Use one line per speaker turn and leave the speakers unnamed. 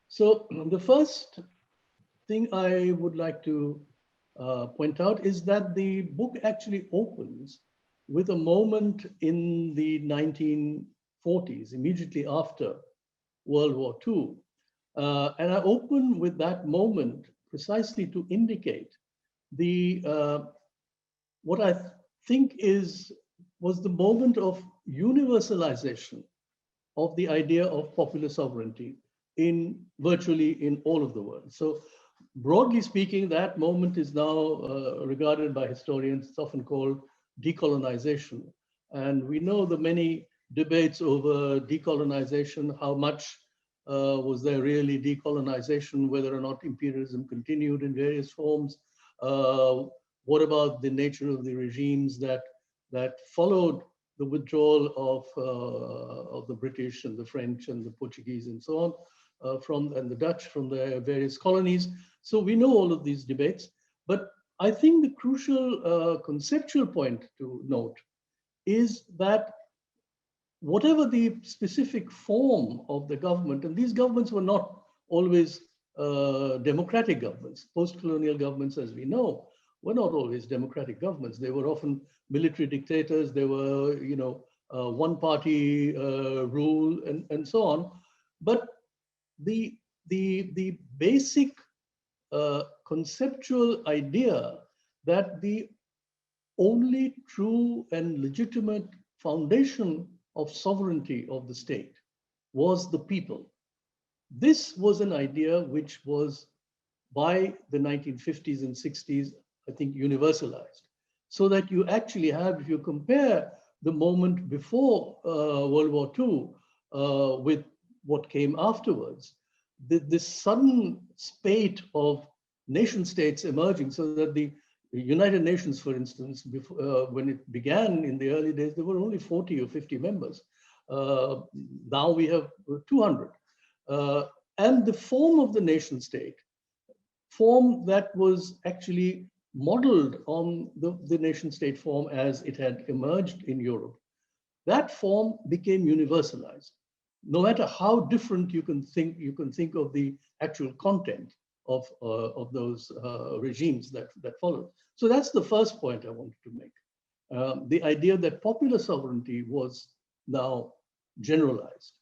So the first thing I would like to point out is that the book actually opens with a moment in the 1940s, immediately after World War II. And I open with that moment precisely to indicate the what I think was the moment of universalization of the idea of popular sovereignty in virtually in all of the world. So broadly speaking, that moment is now regarded by historians, it's often called decolonization. And we know the many debates over decolonization, how much was there really decolonization, whether or not imperialism continued in various forms. What about the nature of the regimes that followed the withdrawal of the British and the French and the Portuguese and so on, and the Dutch from their various colonies. So we know all of these debates, but I think the crucial conceptual point to note is that whatever the specific form of the government, and these governments were not always democratic governments. Post-colonial governments, as we know, were not always democratic governments. They were often military dictators. They were, one-party rule and so on. But the basic conceptual idea that the only true and legitimate foundation of sovereignty of the state was the people. This was an idea which was, by the 1950s and 60s, I think, universalized. So that you actually have, if you compare the moment before World War II with what came afterwards, this sudden spate of nation states emerging, so that the United Nations, for instance, before, when it began in the early days, there were only 40 or 50 members. Now we have 200. And the form of the nation state, form that was actually modeled on the nation state form as it had emerged in Europe, that form became universalized. No matter how different you can think of the actual content of those regimes that followed. So that's the first point I wanted to make. The idea that popular sovereignty was now generalized.